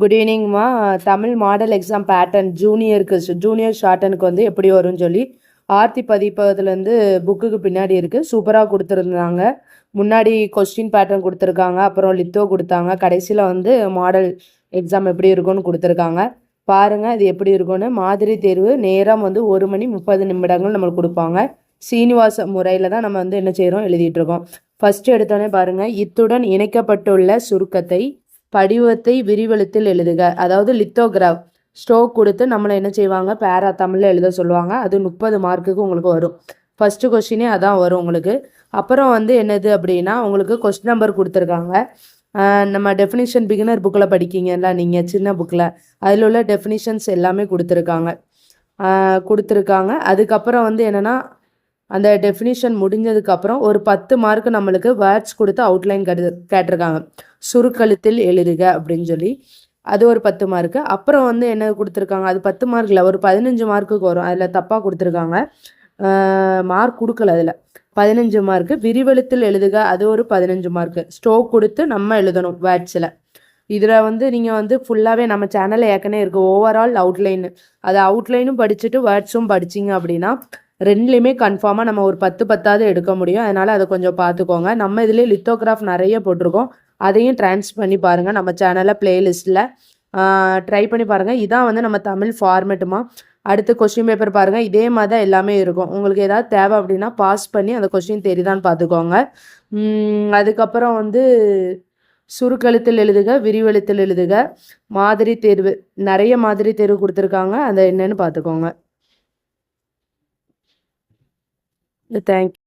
Good ஈவினிங்மா. Tamil model exam pattern junior ஷார்ட்டனுக்கு வந்து எப்படி வரும்னு சொல்லி ஆர்த்தி பதிப்பகத்துலேருந்து புக்குக்கு பின்னாடி இருக்குது. சூப்பராக கொடுத்துருந்தாங்க. முன்னாடி கொஸ்டின் பேட்டர்ன் கொடுத்துருக்காங்க, அப்புறம் லித்தோ கொடுத்தாங்க, கடைசியில் வந்து மாடல் எக்ஸாம் எப்படி இருக்கும்னு கொடுத்துருக்காங்க. பாருங்கள் இது எப்படி இருக்கும்னு. மாதிரி தேர்வு நேரம் வந்து 1:30 நம்மளுக்கு கொடுப்பாங்க. சீனிவாச முறையில் தான் நம்ம வந்து என்ன செய்கிறோம், எழுதிட்டுருக்கோம். ஃபஸ்ட்டு எடுத்தோடனே பாருங்கள், இத்துடன் இணைக்கப்பட்டுள்ள சுருக்கத்தை படிவத்தை விரிவெழுத்தில் எழுதுக. அதாவது லித்தோகிராஃப் ஸ்ட்ரோக் கொடுத்து நம்மளை என்ன செய்வாங்க, பேரா தமிழில் எழுத சொல்லுவாங்க. அது 30 மார்க்குக்கு உங்களுக்கு வரும். ஃபஸ்ட்டு கொஸ்டினே அதான் வரும் உங்களுக்கு. அப்புறம் வந்து என்னது அப்படின்னா, உங்களுக்கு கொஸ்டின் நம்பர் கொடுத்துருக்காங்க. நம்ம டெஃபினிஷன் பிகினர் புக்கில் படிக்கிங்கல்ல நீங்கள், சின்ன புக்கில், அதில் உள்ள டெஃபினிஷன்ஸ் எல்லாமே கொடுத்துருக்காங்க. அதுக்கப்புறம் வந்து என்னென்னா, அந்த டெஃபினிஷன் முடிஞ்சதுக்கப்புறம் ஒரு 10 மார்க்கு நம்மளுக்கு வேர்ட்ஸ் கொடுத்து அவுட்லைன் கேட்டிருக்காங்க. சுருக்கெழுத்தில் எழுதுக அப்படின்னு சொல்லி அது ஒரு 10 மார்க்கு. அப்புறம் வந்து என்ன கொடுத்துருக்காங்க, அது 10 மார்க்கில் ஒரு 15 மார்க்குக்கு வரும். அதில் தப்பாக கொடுத்துருக்காங்க, மார்க் கொடுக்கல. அதில் 15 மார்க்கு. விரிவெழுத்தில் எழுதுக, அது ஒரு 15 மார்க்கு. ஸ்ட்ரோக் கொடுத்து நம்ம எழுதணும் வேர்ட்ஸில். இதில் வந்து நீங்கள் வந்து ஃபுல்லாகவே நம்ம சேனலில் ஏற்கனவே இருக்குது ஓவரால் அவுட்லைன். அது அவுட்லைனும் படிச்சுட்டு வேர்ட்ஸும் படிச்சிங்க அப்படின்னா ரெண்டுலேயுமே கன்ஃபார்மாக நம்ம ஒரு 10 எடுக்க முடியும். அதனால் அதை கொஞ்சம் பார்த்துக்கோங்க. நம்ம இதிலே லித்தோகிராஃப் நிறைய போட்டிருக்கோம், அதையும் ட்ரான்ஸ் பண்ணி பாருங்கள். நம்ம சேனலில் ப்ளேலிஸ்ட்டில் ட்ரை பண்ணி பாருங்கள். இதான் வந்து நம்ம தமிழ் ஃபார்மேட்டுமா. அடுத்து கொஸ்டின் பேப்பர் பாருங்கள், இதே மாதிரி தான் எல்லாமே இருக்கும். உங்களுக்கு ஏதாவது தேவை அப்படின்னா பாஸ் பண்ணி அந்த கொஸ்டின் தெரியுதான்னு பார்த்துக்கோங்க. அதுக்கப்புறம் வந்து சுருக்கெழுத்தில் எழுதுக, விரிவெழுத்தில் எழுதுக, மாதிரி தேர்வு, நிறைய மாதிரி தேர்வு கொடுத்துருக்காங்க. அதை என்னென்னு பார்த்துக்கோங்க. தேங்க்யூ.